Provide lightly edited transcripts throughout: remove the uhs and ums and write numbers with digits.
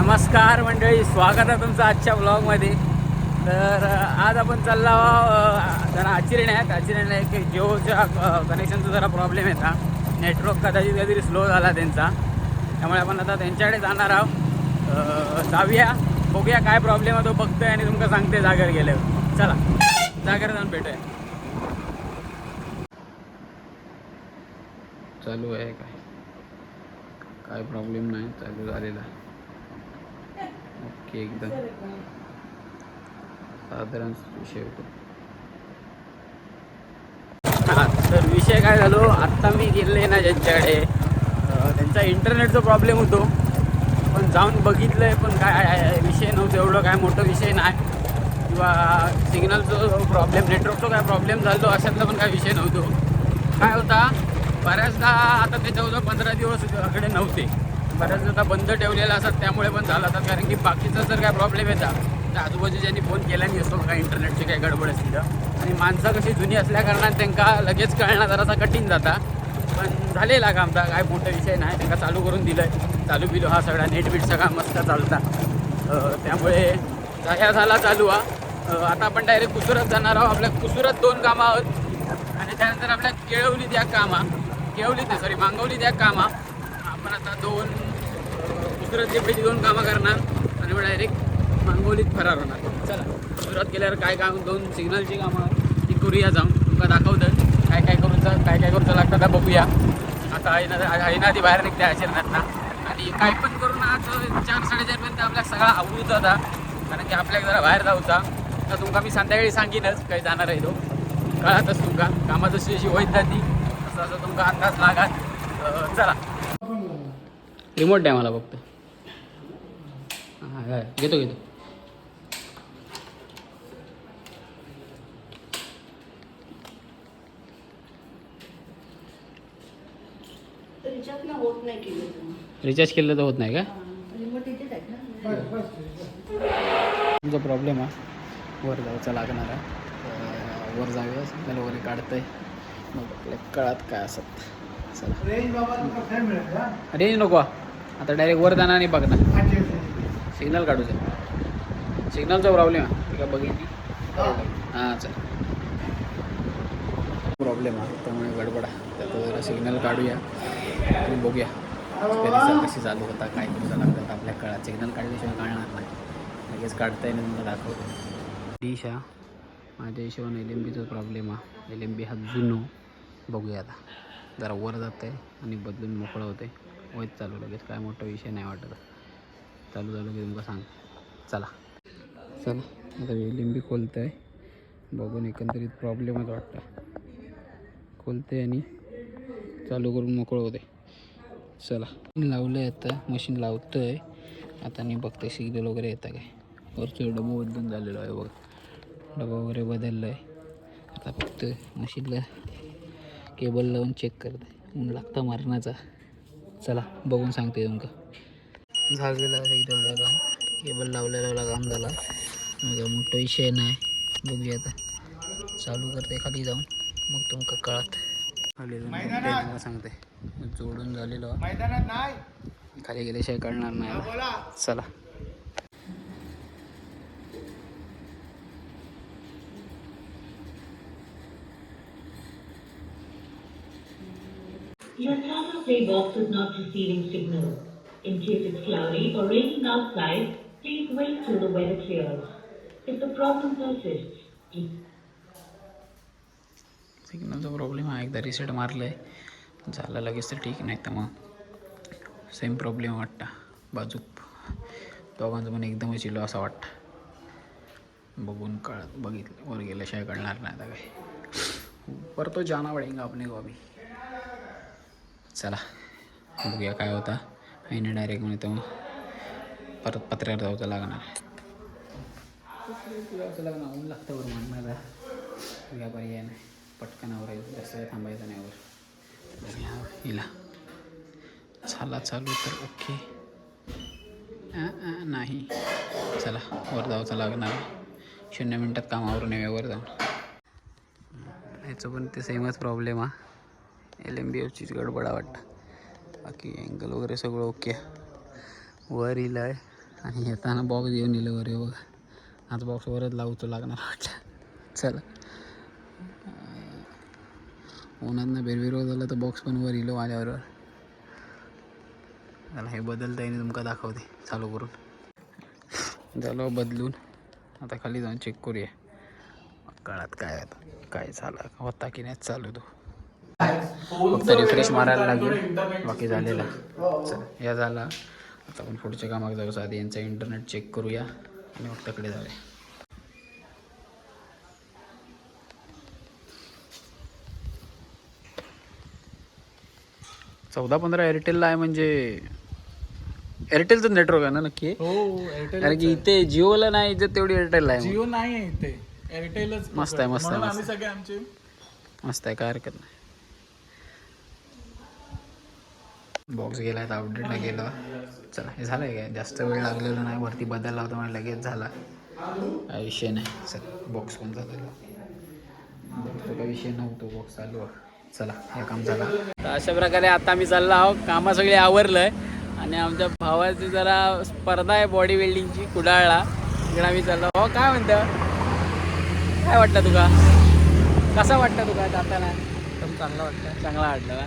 नमस्कार मंडळी, स्वागत आहे तुमचं आजच्या ब्लॉगमध्ये. तर आज आपण चाललो जरा आचिरण्यात एक जिओच्या कनेक्शनचा जरा प्रॉब्लेम येता. नेटवर्क कदाचित काहीतरी स्लो झाला त्यांचा, त्यामुळे आपण आता त्यांच्याकडे जाणार आहोत. जाऊया, बघूया काय प्रॉब्लेम आहे तो बघतोय आणि तुमका सांगते जागेवर गेल्यावर. चला जागेवर जाऊन भेटूया. चालू आहे काय प्रॉब्लेम नाही, चालू झालेला. ओके, एकदम साधारण विषय होतो. हां, तर विषय काय झालो, आत्ता मी गेले ना ज्यांच्याकडे, त्यांचा इंटरनेटचा प्रॉब्लेम होतो. पण जाऊन बघितलं आहे, पण काय विषय नव्हतं, एवढं काय मोठं विषय नाही, किंवा सिग्नलचा प्रॉब्लेम, नेटवर्कचा काय प्रॉब्लेम झालो अशातला पण काय विषय नव्हतो. काय होता, बऱ्याचदा आता त्याच्यावर 15 दिवस कडे नव्हते, बऱ्याचदा आता बंद ठेवलेला असतात, त्यामुळे पण झालं असतात. कारण की बाकीचा जर काय प्रॉब्लेम येतात तर आजूबाजूच्यांनी फोन केला नाही असतो का इंटरनेटची काही गडबड असते. आणि माणसं कशी जुनी असल्या कारणाने त्यांना लगेच कळणं जरासा कठीण जाता. पण झालेला का आमचा काय मोठा विषय नाही, त्यांना चालू करून दिलं आहे. चालू बिलू हा सगळा नेटबीट सगळा मस्त चालता. त्यामुळे ह्या झाला चालू आता आपण डायरेक्ट कुसुरात जाणार आहोत. आपल्या कुसुरात 2 कामं आहोत आणि त्यानंतर आपल्या केळवलीत या कामा मांगवलीत या कामा आपण आता कुसुरातली पहिली 2 कामं करणार आणि मग डायरेक्ट मांगवलीत फरार होणार. चला, कुसुरात गेल्यावर काय काम 2 सिग्नलची कामं ती करूया, जाऊन तुमका दाखवतं काय करूचं लागतं बघूया. आता आईना ती बाहेर निघते आचरणात ना, आणि काय पण करून आज 4-4:30 आपल्या सगळा आवडूच होता. कारण की आपल्याला जरा बाहेर जाऊचा तर तुमका मी संध्याकाळी सांगीनच काही जाणार आहे तो, कळतच तुमका कामात जशी होईत जाती असं तुमका अंदाज लागात. चला, रिमोट द्या मला फक्त. हां, घेतो रिचार्ज केलं तर होत नाही का? तुमचा प्रॉब्लेम आहे, वर जायचा लागणार आहे. वर जाऊया, आपल्याला वर काढतंय, मग आपल्या कळत काय असत. चला, रेंज नको आता, डायरेक्ट वर जाणार आणि बघणार. सिग्नल काढूचं, सिग्नलचा प्रॉब्लेम आहे का बघितली. हां, चल, प्रॉब्लेम आहे त्यामुळे गडबड आहे. त्यात जरा सिग्नल काढूया आणि बघूया कशी चालू होता, काय करूचा लागतात. आपल्या कळा सिग्नल काढल्याशिवाय कळणार नाही, लगेच काढता येईल तुम्हाला दाखवतो. डिशा माझ्या हिशोबाने LMBचा प्रॉब्लेम आहे. LMB हा जुनो. बघूया आता, जरा वर जातं आहे आणि बदलून मोकळं होतं आहे. वैत चालू लगेच, काय मोठा विषय नाही वाटत. चालू झालं की तुमका सांग. चला आता LMB खोलतं आहे, बघून एकंदरीत प्रॉब्लेमच वाटतं. खोलते आणि चालू करून मोकळं होते. चला, लावलं आहे आता, मशीन लावतं आहे आता आणि बघते सिग्नल वगैरे येतं काय. वरचं डबं बदलून झालेलं आहे बघ, डबा वगैरे बदललं आहे. आता फक्त मशीनला केबल लावून चेक करते, ऊन लागतं मारण्याचा. चला, बघून सांगते तुमका. झालेला सिग्नल लावून केबल लावलेला काम झाला, मोठा विषय नाही. बघूया आता, चालू करते खाली जाऊन, मग तुमका कळत. खाली जाऊन सांगते जोडून झालेलं खाली गेल्याशिवाय कळणार नाही. चला, Your Tata Play box is not receiving signal. In case it's cloudy or raining outside, please wait till the weather clears. If the problem persists, सिग्नलचा प्रॉब्लेम हा, एकदा रिसेट मारलं आहे झालं लगेच तर ठीक, नाही तर मग सेम प्रॉब्लेम वाटतं. बाजूक दोघांचं पण एकदमच इलो असं वाटतं. बघून बघितलं वर गेल्याशिवाय कळणार नाही आता काय. पर तो जाना पडेगा अपने को अभी. चला, बघूया काय होता. आईने डायरेक्ट म्हणतो मग परत पत्र्यावर जाऊचं लागणार. ऊन लागतं वर म्हणणार या पर्याय नाही, पटकन आवरायचं, जास्त वेळ थांबायचं नाही वर. हिला झाला चालू तर ओके, नाही. चला, वर जाऊचं लागणार. 0 मिनटात काम आवरून येऊया वर जाऊन. याचं पण ते सेमच प्रॉब्लेम आहे. LMBचीच गडबड वाटतं. बाकी अँगल वगैरे सगळं ओके. वर येईल आहे आणि येताना बॉक्स घेऊन येलं वर बघा. आज बॉक्स वरच लावतो लागणार वाटलं. चला उन्हातनं बेरबिरो झालं तर बॉक्स पण वर इलो माझ्याबरोबर. त्याला हे बदलता येईल तुमका दाखवते चालू करून. झालं बदलून आता खाली जाऊन चेक करूया काळात काय आता काय झालं होता की नाही चालू तो. फक्त रिफ्रेश मारायला लागेल बाकी झालेला. चला या झाला. आता आपण पुढच्या कामात जाऊ. आधी यांचा इंटरनेट चेक करूया आणि मग तकडे जाऊया. 14-15 एअरटेलला आहे म्हणजे एअरटेलचं नेटवर्क आहे ना नक्की. हो एअरटेल. कारण की इथे जिओला नाही इथे तेवढी एअरटेलला आहे. जिओ नाही आहे इथे, एअरटेलच मस्त आहे मस्त आहे आम्ही सगळे आमचे मस्त आहे काय हरकत नाही. बॉक्स गेला तर अपडेटला गेला. चला हे झालं आहे काय जास्त वेळ लागलेला नाही. वरती बदलला होता मला लगेच झाला काय विषय नाही. चला बॉक्स पण झालेला बॉक्सचा काही विषय नव्हतो. बॉक्स चालू आहे. चला हे काम झालं. तर अशा प्रकारे आता आम्ही चाललो आहोत. कामं सगळे आवरलं आहे आणि आमच्या भावाची जरा स्पर्धा आहे बॉडी बिल्डिंगची कुडाळला. तिकडे आम्ही चाललो. भाऊ काय म्हणतं काय वाटतं तुका कसा वाटतं तुका जाताना. एकदम चांगला वाटतं. चांगला वाटलं का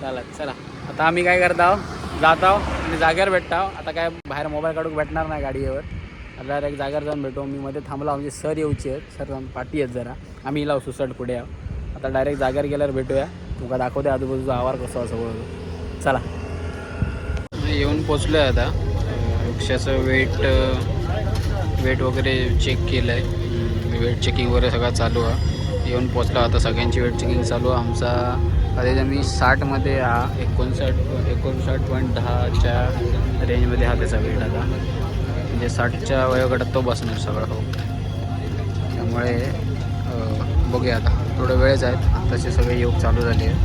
चालत. चला आता आम्ही काय करत आहोत जात आहोत आणि जागेवर भेटत आहोत. आता काय बाहेर मोबाईल काढून भेटणार नाही गाडीवर. आपल्याला एक जागेवर जाऊन भेटू. मी मध्ये थांबला म्हणजे सर येऊची आहेत. सर जाऊन पाठी आहेत जरा आम्ही लावू सुसट पुढे आहोत. आता डायरेक्ट जागेवर गेल्यावर भेटूया. तुका दाखवते आजूबाजूचा आवार कसा सगळं. चला येऊन पोचलो आहे आता. रिक्षाचं वेट वगैरे चेक केलं आहे. वेट चेकिंग वगैरे सगळं चालू आहे. येऊन पोचलो आता सगळ्यांची वेट चेकिंग चालू आहे. आमचा आधी मी 60मध्ये हा 59.10च्या रेंजमध्ये हा त्याचा वेट आता म्हणजे 60च्या वयोगटात तो बसणार सगळं. हो त्यामुळे बघूया आता थोडं वेळच आहेत. तसे सगळे योग चालू झाले आहेत.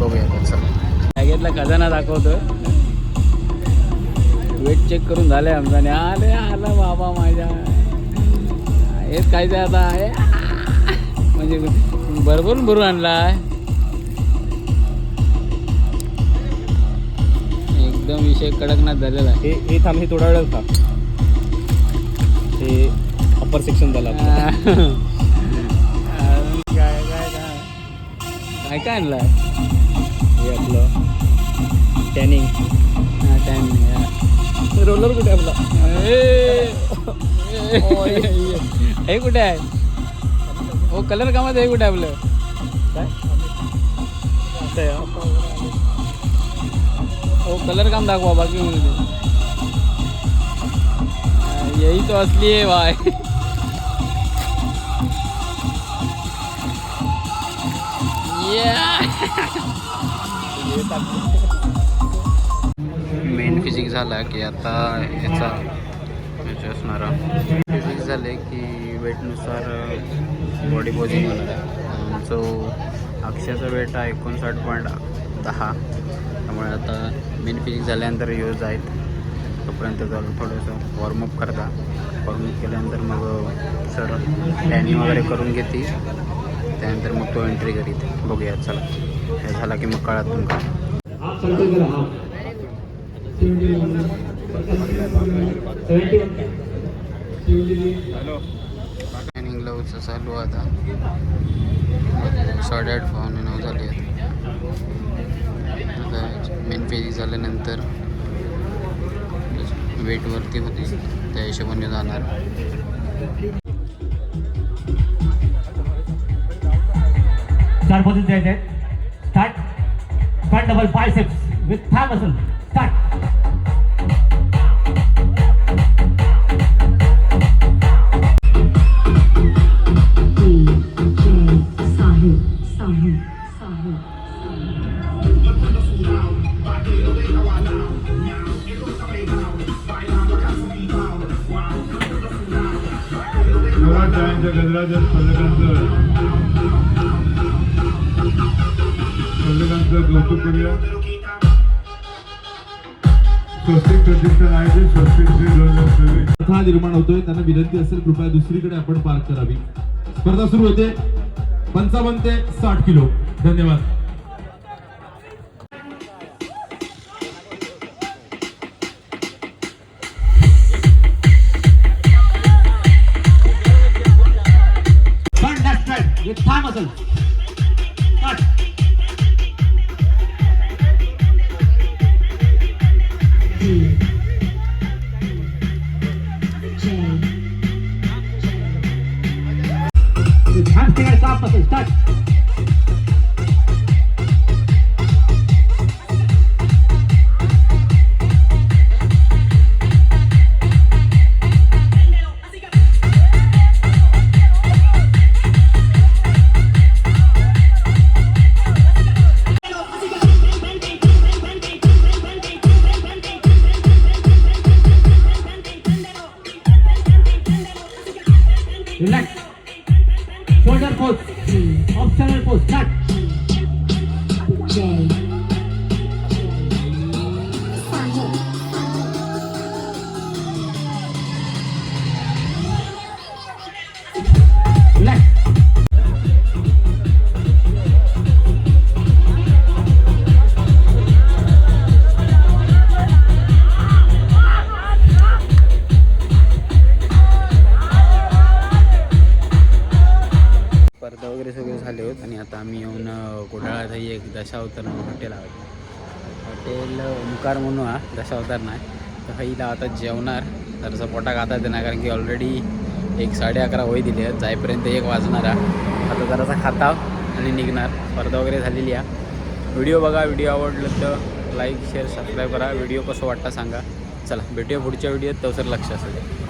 बघूया आता चला. बॅगेतला खजाना दाखवतो. वेट चेक करून झाले आमचा आणि आला बाबा माझ्या हेच खायचं आता आहे म्हणजे भरभरून भरून आणला एकदम विषय कडकनाथ झालेला आहे. हे थांब हे थोडा वेळ थांब. हे अप्पर सेक्शन झाला. काय काय काय काय काय आणलं हे आपलं टॅनिंग. हां टॅनिंग. रोलर कुठे आपला हे कुठे आहे. हो कलर कामात हे कुठे आहे आपलं काय हो कलर काम दाखवा बाकी यही तो असली है भाई. मेन फिजिक्स झाला की आता याचा असणारा फिजिक्स झाले की वेटनुसार बॉडी पोजिंग होणार आहे. जो अक्षयाचा वेट आहे 59.10. त्यामुळे आता मेन फिजिक्स झाल्यानंतर यूज आहेत. तोपर्यंत झालं थोडंसं वॉर्मअप करता. वॉर्मअप केल्यानंतर मग सर टॅनिंग वगैरे करून घेते. त्यानंतर मग तो एंट्री करीत. बघूया चला हे झाला की मग कळत तुमका. टॅनिंग ग्लव्हचं चालू आता 8:30-9 झाले आहेत. आता मेन फिजिक्स झाल्यानंतर वेटवरती होती त्या हिशोबाने जाणार. Start position द्यायचे. Start. Front double biceps with thigh muscle. Start. गजराज पल्लकांचं कौतुक करूया. स्वस्तिक प्रतिष्ठान आयोजित स्वस्तिक श्री 2024 निर्माण होतोय. त्यांना विनंती असेल कृपया दुसरीकडे आपण पार्क करावी. स्पर्धा सुरू होते. 55 ते 60 किलो. धन्यवाद. muscle. Start. With hamstring and calf muscle. Start. Relax. Shoulder pose. Optional pose. Start. Relax. स्पर्धा वगैरे सगळे झाले होत आणि आता आम्ही येऊन कोडाळ्यात एक दशावतार म्हणून हॉटेल आहे. हॉटेल ओंकार म्हणून हा, दशावतार नाही. तर हिला आता जेवणार जरासा पोटा खाता येते नाही, कारण की ऑलरेडी 11:30 होई दिली आहे. जाईपर्यंत 1 वाजणार आहे. आता जरासा खाता आणि निघणार. स्पर्धा वगैरे झालेली आहे. व्हिडिओ बघा, व्हिडिओ आवडलं तर लाईक शेअर सबस्क्राईब करा. व्हिडिओ कसं वाटतं सांगा. चला भेटूया पुढच्या व्हिडिओत, तवसर लक्ष असेल.